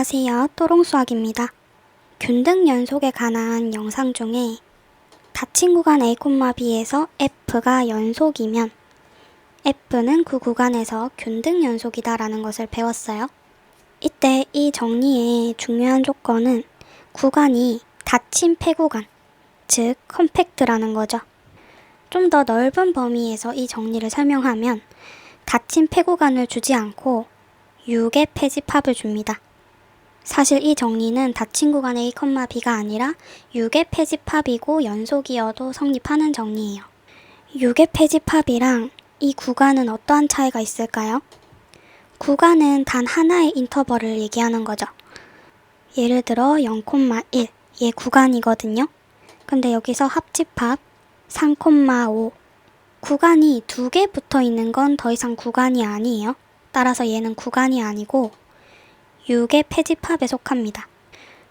안녕하세요. 또롱수학입니다. 균등 연속에 관한 영상 중에 닫힌 구간 A, B에서 F가 연속이면 F는 그 구간에서 균등 연속이다 라는 것을 배웠어요. 이때 이 정리의 중요한 조건은 구간이 닫힌 폐구간, 즉 컴팩트라는 거죠. 좀 더 넓은 범위에서 이 정리를 설명하면 닫힌 폐구간을 주지 않고 6의 폐집합을 줍니다. 사실 이 정리는 닫힌 구간 A, B가 아니라 6의 폐집합이고 연속이어도 성립하는 정리예요. 6의 폐집합이랑 이 구간은 어떠한 차이가 있을까요? 구간은 단 하나의 인터벌을 얘기하는 거죠. 예를 들어 0,1, 얘 구간이거든요. 근데 여기서 합집합 3,5. 구간이 2개 붙어 있는 건 더 이상 구간이 아니에요. 따라서 얘는 구간이 아니고 6의 폐집합에 속합니다.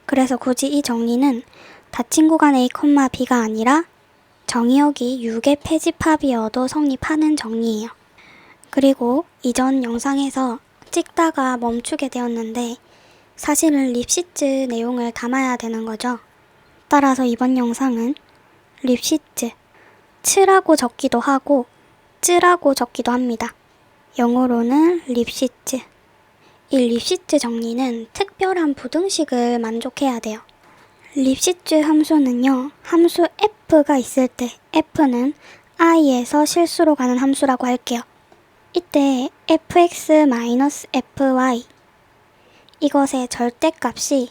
그래서 굳이 이 정리는 닫힌 구간 A, B가 아니라 정의역이 6의 폐집합이어도 성립하는 정리예요. 그리고 이전 영상에서 찍다가 멈추게 되었는데 사실은 립시츠 내용을 담아야 되는 거죠. 따라서 이번 영상은 립시츠, 츠라고 적기도 하고 쯔라고 적기도 합니다. 영어로는 립시츠. 이 립시츠 정리는 특별한 부등식을 만족해야 돼요. 립시츠 함수는요, 함수 f가 있을 때 f는 i에서 실수로 가는 함수라고 할게요. 이때 fx-fy 이것의 절대값이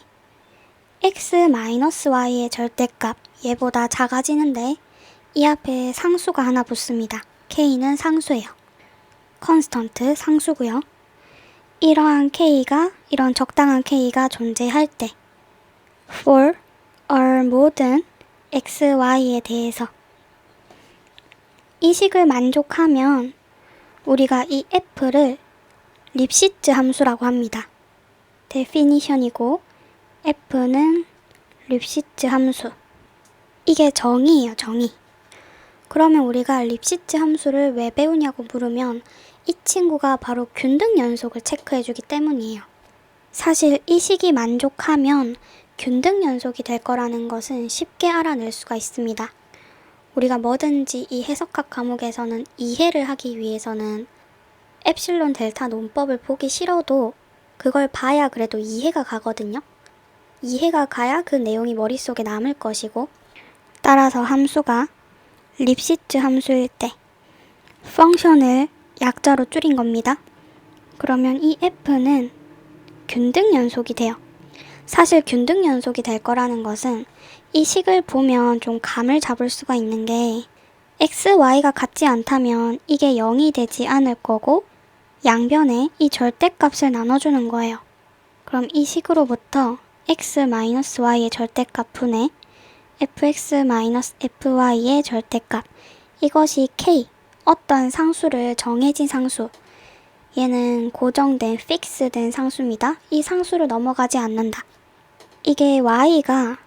x-y의 절대값 얘보다 작아지는데 이 앞에 상수가 하나 붙습니다. k는 상수예요. 컨스턴트 상수고요. 이런 적당한 k가 존재할 때 for all 모든 xy에 대해서 이 식을 만족하면 우리가 이 f를 립시츠 함수라고 합니다. definition이고 f는 립시츠 함수. 이게 정의예요, 정의. 그러면 우리가 립시츠 함수를 왜 배우냐고 물으면 이 친구가 바로 균등 연속을 체크해주기 때문이에요. 사실 이 식이 만족하면 균등 연속이 될 거라는 것은 쉽게 알아낼 수가 있습니다. 우리가 뭐든지 이 해석학 과목에서는 이해를 하기 위해서는 엡실론 델타 논법을 보기 싫어도 그걸 봐야 그래도 이해가 가거든요. 이해가 가야 그 내용이 머릿속에 남을 것이고, 따라서 함수가 립시츠 함수일 때 펑션을 약자로 줄인 겁니다. 그러면 이 f는 균등 연속이 돼요. 사실 균등 연속이 될 거라는 것은 이 식을 보면 좀 감을 잡을 수가 있는 게 x, y가 같지 않다면 이게 0이 되지 않을 거고 양변에 이 절대값을 나눠주는 거예요. 그럼 이 식으로부터 x-y의 절대값 분의 fx-fy의 절대값, 이것이 k, 어떤 상수를 정해진 상수, 얘는 고정된 픽스된 상수입니다. 이 상수를 넘어가지 않는다. 이게 y가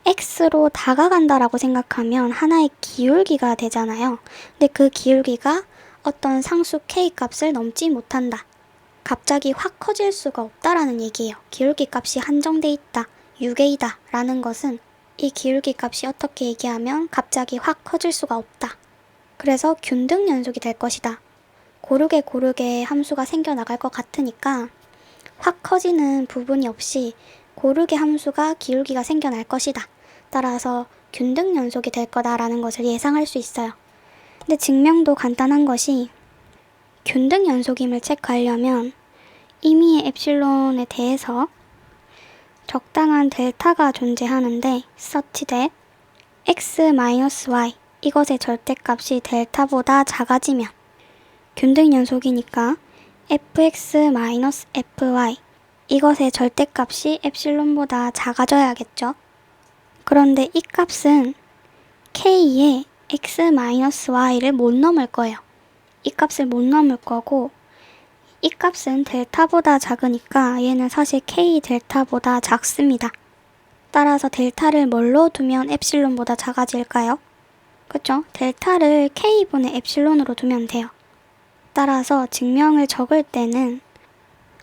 x로 다가간다라고 생각하면 하나의 기울기가 되잖아요. 근데 그 기울기가 어떤 상수 k 값을 넘지 못한다. 갑자기 확 커질 수가 없다라는 얘기예요. 기울기 값이 한정돼 있다, 유계이다 라는 것은 이 기울기 값이 어떻게 얘기하면 갑자기 확 커질 수가 없다. 그래서 균등 연속이 될 것이다. 고르게 함수가 생겨나갈 것 같으니까 확 커지는 부분이 없이 고르게 함수가 기울기가 생겨날 것이다. 따라서 균등 연속이 될 거다라는 것을 예상할 수 있어요. 근데 증명도 간단한 것이 균등 연속임을 체크하려면 임의의 엡실론에 대해서 적당한 델타가 존재하는데 such that x-y 이것의 절대값이 델타보다 작아지면 균등 연속이니까 fx-fy 이것의 절대값이 엡실론보다 작아져야겠죠. 그런데 이 값은 k의 x-y를 못 넘을 거예요. 이 값을 못 넘을 거고 이 값은 델타보다 작으니까 얘는 사실 k 델타보다 작습니다. 따라서 델타를 뭘로 두면 엡실론보다 작아질까요? 그쵸? 델타를 k분의 엡실론으로 두면 돼요. 따라서 증명을 적을 때는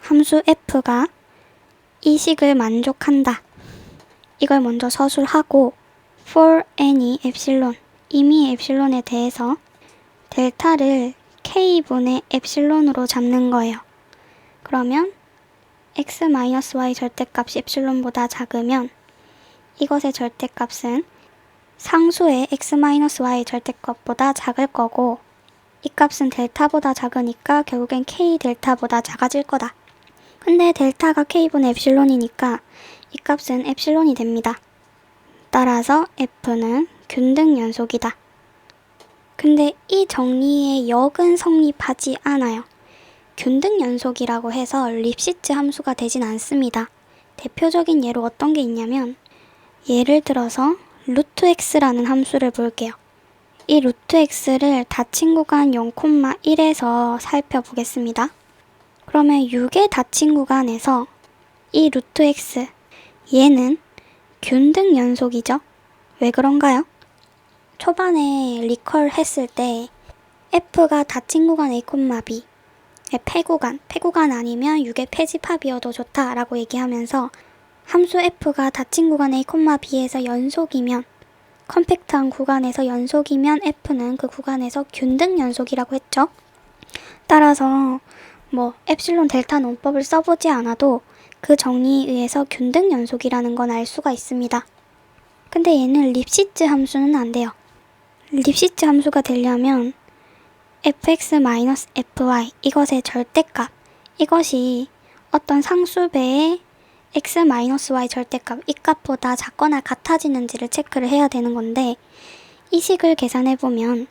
함수 f가 이 식을 만족한다. 이걸 먼저 서술하고 for any epsilon, 이미 epsilon에 대해서 델타를 k분의 epsilon으로 잡는 거예요. 그러면 x-y 절대값이 epsilon보다 작으면 이것의 절대값은 상수의 x-y 절대값보다 작을 거고 이 값은 델타보다 작으니까 결국엔 k 델타보다 작아질 거다. 근데 델타가 k분의 epsilon이니까 이 값은 epsilon이 됩니다. 따라서 f는 균등 연속이다. 근데 이 정리의 역은 성립하지 않아요. 균등 연속이라고 해서 립시츠 함수가 되진 않습니다. 대표적인 예로 어떤 게 있냐면 예를 들어서 루트 x라는 함수를 볼게요. 이 루트 x를 닫힌 구간 0,1에서 살펴보겠습니다. 그러면 6의 닫힌 구간에서 이 루트 x, 얘는 균등 연속이죠. 왜 그런가요? 초반에 리컬 했을 때 f가 닫힌 구간 a, b, 폐구간 아니면 6의 폐집합이어도 좋다라고 얘기하면서 함수 f가 닫힌 구간 a, b에서 연속이면 컴팩트한 구간에서 연속이면 f는 그 구간에서 균등 연속이라고 했죠. 따라서 엡실론 델타 논법을 써보지 않아도 그 정리에 의해서 균등 연속이라는 건 알 수가 있습니다. 근데 얘는 립시츠 함수는 안 돼요. 립시츠 함수가 되려면 fx-fy 이것의 절대값, 이것이 어떤 상수배의 x-y 절대값, 이 값보다 작거나 같아지는지를 체크를 해야 되는 건데 이 식을 계산해보면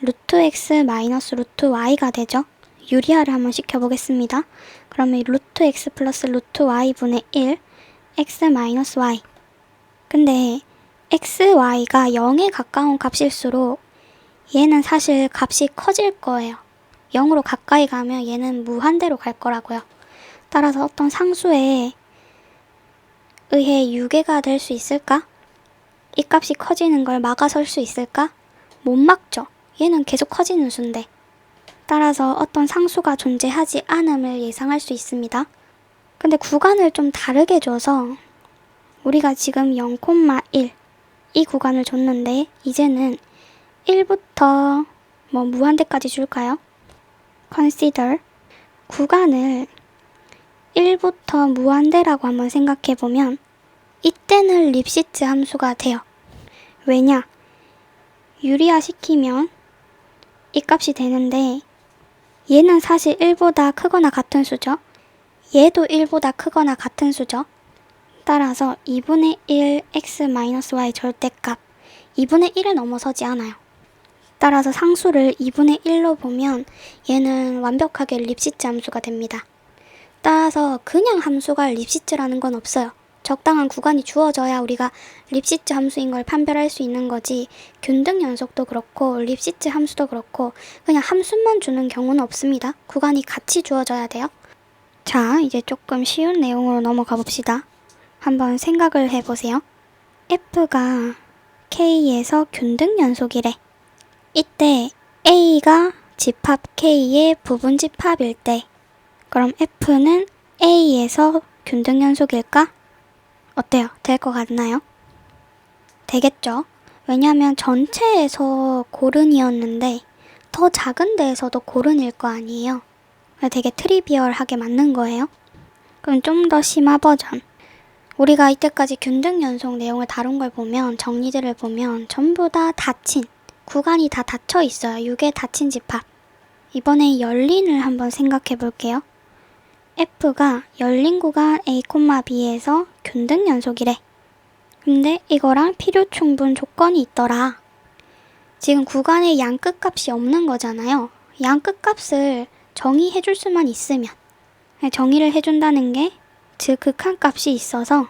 루트 x 마이너스 루트 y가 되죠. 유리화를 한번 시켜보겠습니다. 그러면 루트 x 플러스 루트 y분의 1 x 마이너스 y. 근데 x, y가 0에 가까운 값일수록 얘는 사실 값이 커질 거예요. 0으로 가까이 가면 얘는 무한대로 갈 거라고요. 따라서 어떤 상수에 의해 유괴가 될 수 있을까? 이 값이 커지는 걸 막아설 수 있을까? 못 막죠. 얘는 계속 커지는 수인데. 따라서 어떤 상수가 존재하지 않음을 예상할 수 있습니다. 근데 구간을 좀 다르게 줘서 우리가 지금 0,1 이 구간을 줬는데 이제는 1부터 무한대까지 줄까요? consider 구간을 1부터 무한대라고 한번 생각해보면 이때는 립시츠 함수가 돼요. 왜냐? 유리화 시키면 이 값이 되는데 얘는 사실 1보다 크거나 같은 수죠. 얘도 1보다 크거나 같은 수죠. 따라서 2분의 1 x-y 절대값 2분의 1을 넘어서지 않아요. 따라서 상수를 2분의 1로 보면 얘는 완벽하게 립시츠 함수가 됩니다. 따라서 그냥 함수가 립시츠라는 건 없어요. 적당한 구간이 주어져야 우리가 립시츠 함수인 걸 판별할 수 있는 거지 균등 연속도 그렇고 립시츠 함수도 그렇고 그냥 함수만 주는 경우는 없습니다. 구간이 같이 주어져야 돼요. 자, 이제 조금 쉬운 내용으로 넘어가 봅시다. 한번 생각을 해보세요. f가 k에서 균등 연속이래. 이때 a가 집합 k의 부분 집합일 때 그럼 f는 a에서 균등 연속일까? 어때요? 될 것 같나요? 되겠죠? 왜냐하면 전체에서 고른이었는데 더 작은 데에서도 고른일 거 아니에요. 되게 트리비얼하게 맞는 거예요. 그럼 좀 더 심화 버전. 우리가 이때까지 균등 연속 내용을 다룬 걸 보면 정리들을 보면 전부 다 닫힌 구간이 다 닫혀 있어요. 6의 닫힌 집합. 이번에 열린을 한번 생각해 볼게요. f가 열린 구간 a, b에서 균등 연속이래. 근데 이거랑 필요 충분 조건이 있더라. 지금 구간에 양 끝값이 없는 거잖아요. 양 끝값을 정의해 줄 수만 있으면 정의를 해준다는 게 즉 극한값이 있어서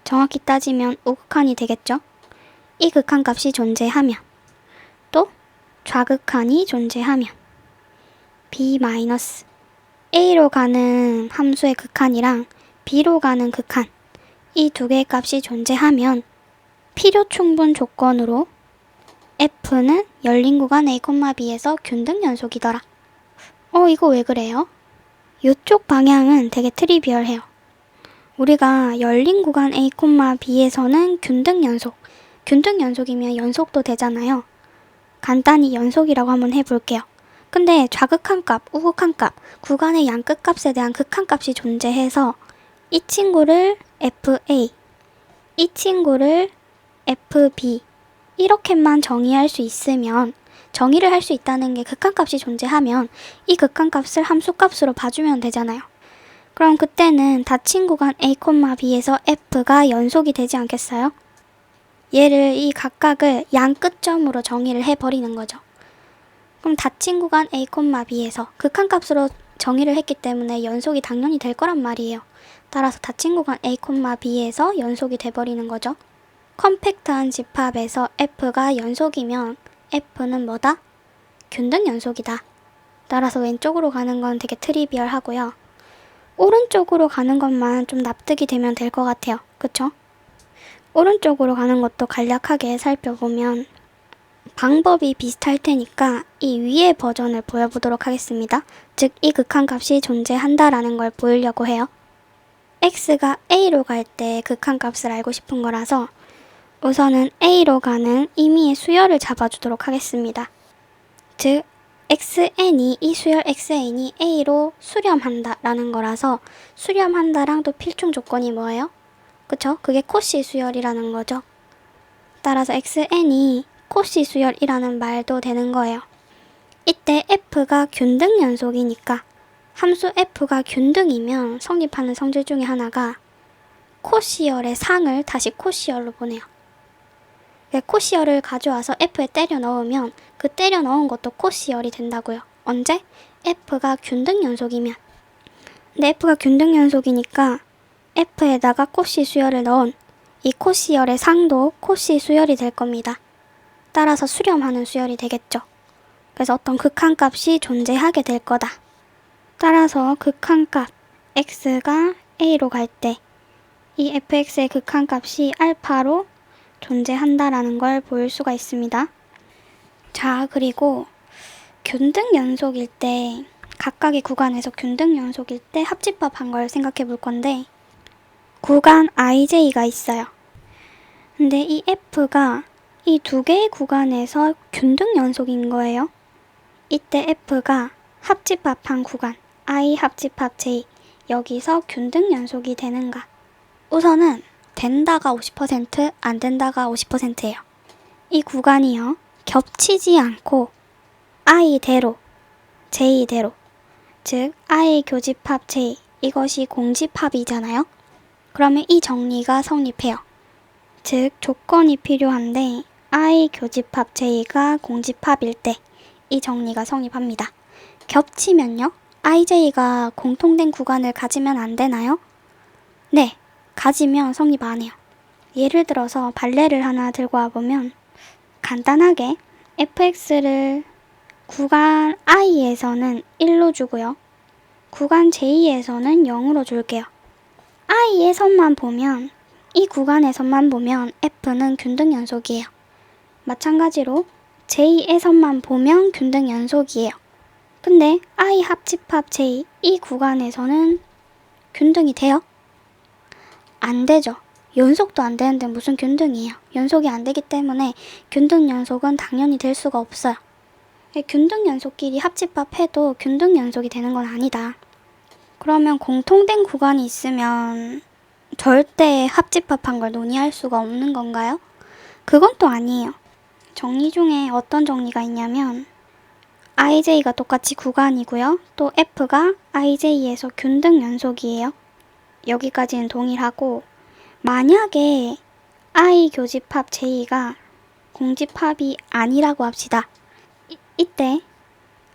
정확히 따지면 우극한이 되겠죠. 이 극한값이 존재하면 또 좌극한이 존재하면 b-a로 가는 함수의 극한이랑 b로 가는 극한 이 두 개의 값이 존재하면 필요 충분 조건으로 f는 열린 구간 a, b에서 균등 연속이더라. 이거 왜 그래요? 이쪽 방향은 되게 트리비얼해요. 우리가 열린 구간 A, B에서는 균등 연속, 균등 연속이면 연속도 되잖아요. 간단히 연속이라고 한번 해볼게요. 근데 좌극한 값, 우극한 값, 구간의 양 끝값에 대한 극한값이 존재해서 이 친구를 FA, 이 친구를 FB 이렇게만 정의할 수 있으면, 정의를 할 수 있다는 게 극한값이 존재하면 이 극한값을 함수값으로 봐주면 되잖아요. 그럼 그때는 닫힌 구간 A, B에서 F가 연속이 되지 않겠어요? 얘를 이 각각을 양 끝점으로 정의를 해버리는 거죠. 그럼 닫힌 구간 A, B에서 극한값으로 정의를 했기 때문에 연속이 당연히 될 거란 말이에요. 따라서 닫힌 구간 A, B에서 연속이 돼버리는 거죠. 컴팩트한 집합에서 F가 연속이면 F는 뭐다? 균등 연속이다. 따라서 왼쪽으로 가는 건 되게 트리비얼하고요. 오른쪽으로 가는 것만 좀 납득이 되면 될 것 같아요. 그쵸? 오른쪽으로 가는 것도 간략하게 살펴보면 방법이 비슷할 테니까 이 위의 버전을 보여보도록 하겠습니다. 즉, 이 극한값이 존재한다라는 걸 보이려고 해요. x가 a로 갈 때 극한값을 알고 싶은 거라서 우선은 a로 가는 임의의 수열을 잡아주도록 하겠습니다. 즉, xn이, 이 수열 xn이 a로 수렴한다 라는 거라서 수렴한다랑 또 필충 조건이 뭐예요? 그쵸? 그게 코시 수열이라는 거죠. 따라서 xn이 코시 수열이라는 말도 되는 거예요. 이때 f가 균등 연속이니까 함수 f가 균등이면 성립하는 성질 중에 하나가 코시열의 상을 다시 코시열로 보내요. 코시열을 가져와서 f에 때려 넣으면 그 때려 넣은 것도 코시열이 된다고요. 언제? f가 균등 연속이면. 근데 f가 균등 연속이니까 f에다가 코시 수열을 넣은 이 코시열의 상도 코시 수열이 될 겁니다. 따라서 수렴하는 수열이 되겠죠. 그래서 어떤 극한값이 존재하게 될 거다. 따라서 극한값 x가 a로 갈 때 이 fx의 극한값이 알파로 존재한다라는 걸 보일 수가 있습니다. 자, 그리고 균등 연속일 때, 각각의 구간에서 균등 연속일 때 합집합한 걸 생각해 볼 건데, 구간 ij가 있어요. 근데 이 f가 이 두 개의 구간에서 균등 연속인 거예요. 이때 f가 합집합한 구간 i 합집합 j, 여기서 균등 연속이 되는가? 우선은 된다가 50%, 안 된다가 50%예요. 이 구간이요, 겹치지 않고 i대로, j대로, 즉 i 교집합 j, 이것이 공집합이잖아요. 그러면 이 정리가 성립해요. 즉, 조건이 필요한데 i 교집합 j가 공집합일 때 이 정리가 성립합니다. 겹치면요, ij가 공통된 구간을 가지면 안 되나요? 네, 가지면 성립 안 해요. 예를 들어서 발레를 하나 들고 와보면 간단하게 fx를 구간 i에서는 1로 주고요, 구간 j에서는 0으로 줄게요. i에서만 보면, 이 구간에서만 보면 f는 균등 연속이에요. 마찬가지로 j에서만 보면 균등 연속이에요. 근데 i 합집합 j, 이 구간에서는 균등이 돼요? 안 되죠. 연속도 안 되는데 무슨 균등이에요. 연속이 안 되기 때문에 균등 연속은 당연히 될 수가 없어요. 균등 연속끼리 합집합해도 균등 연속이 되는 건 아니다. 그러면 공통된 구간이 있으면 절대 합집합한 걸 논의할 수가 없는 건가요? 그건 또 아니에요. 정리 중에 어떤 정리가 있냐면 ij가 똑같이 구간이고요, 또 f가 ij에서 균등 연속이에요. 여기까지는 동일하고, 만약에 i 교집합 j가 공집합이 아니라고 합시다. 이때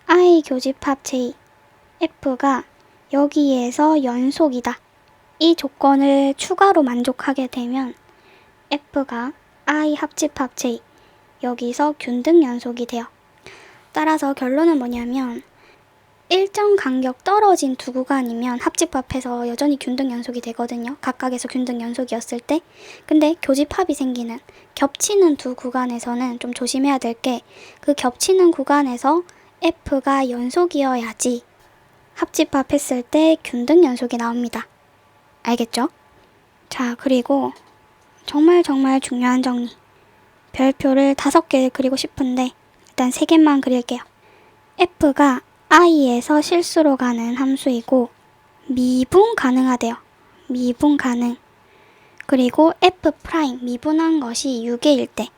i 교집합 j, f가 여기에서 연속이다, 이 조건을 추가로 만족하게 되면 f가 i 합집합 j, 여기서 균등 연속이 돼요. 따라서 결론은 뭐냐면 일정 간격 떨어진 두 구간이면 합집합해서 여전히 균등 연속이 되거든요. 각각에서 균등 연속이었을 때. 근데 교집합이 생기는, 겹치는 두 구간에서는 좀 조심해야 될 게, 그 겹치는 구간에서 f가 연속이어야지 합집합했을 때 균등 연속이 나옵니다. 알겠죠? 자, 그리고 정말 중요한 정리. 별표를 5개 그리고 싶은데 일단 3개만 그릴게요. f가 i에서 실수로 가는 함수이고 미분 가능하대요. 미분 가능. 그리고 f 프라임 미분한 것이 6개일 때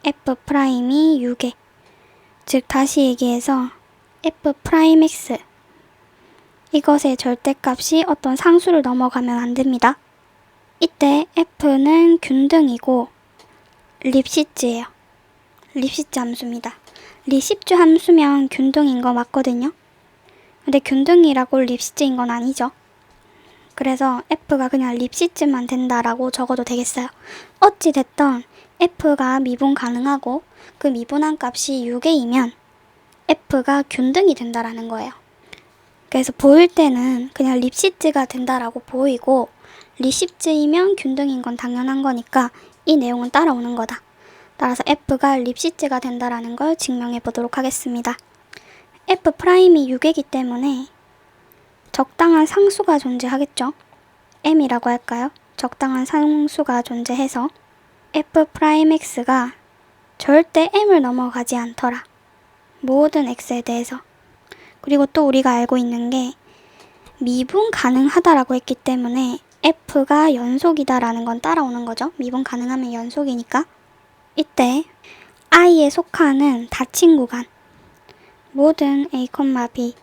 f 프라임이 6개. 즉 다시 얘기해서 f 프라임 x 이것의 절대값이 어떤 상수를 넘어가면 안 됩니다. 이때 f는 균등이고 립시츠예요. 립시츠 함수입니다. 립시츠 함수면 균등인 거 맞거든요. 근데 균등이라고 립시츠인 건 아니죠. 그래서 f가 그냥 립시츠만 된다라고 적어도 되겠어요. 어찌됐던 f가 미분 가능하고 그 미분한 값이 6개이면 f가 균등이 된다라는 거예요. 그래서 보일 때는 그냥 립시츠가 된다라고 보이고 립시츠이면 균등인 건 당연한 거니까 이 내용은 따라오는 거다. 따라서 f가 립시츠가 된다라는 걸 증명해 보도록 하겠습니다. f 프라임이 6이기 때문에 적당한 상수가 존재하겠죠. m이라고 할까요? 적당한 상수가 존재해서 f 프라임 x가 절대 m을 넘어가지 않더라. 모든 x에 대해서. 그리고 또 우리가 알고 있는 게 미분 가능하다라고 했기 때문에 f가 연속이다라는 건 따라오는 거죠. 미분 가능하면 연속이니까. 이때 i에 속하는 닫힌 구간 모든 a, b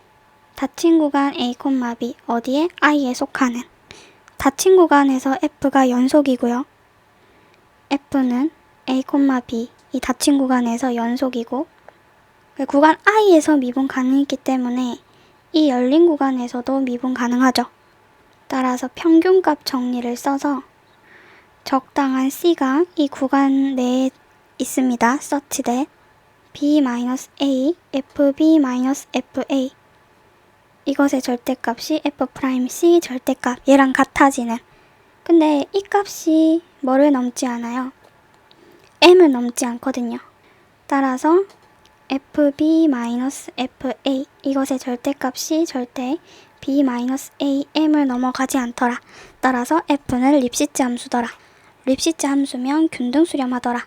닫힌 구간 a, b 어디에? i에 속하는 닫힌 구간에서 f가 연속이고요. f는 a, b 이 닫힌 구간에서 연속이고 구간 i에서 미분 가능했기 때문에 이 열린 구간에서도 미분 가능하죠. 따라서 평균값 정리를 써서 적당한 c가 이 구간 내에 있습니다. such that b-a, fb-fa 이것의 절대값이 f'c 절대값 얘랑 같아지는. 근데 이 값이 뭐를 넘지 않아요? m을 넘지 않거든요. 따라서 fb-fa 이것의 절대값이 절대 b-a m을 넘어가지 않더라. 따라서 f는 립시츠 함수더라. 립시츠 함수면 균등 수렴하더라.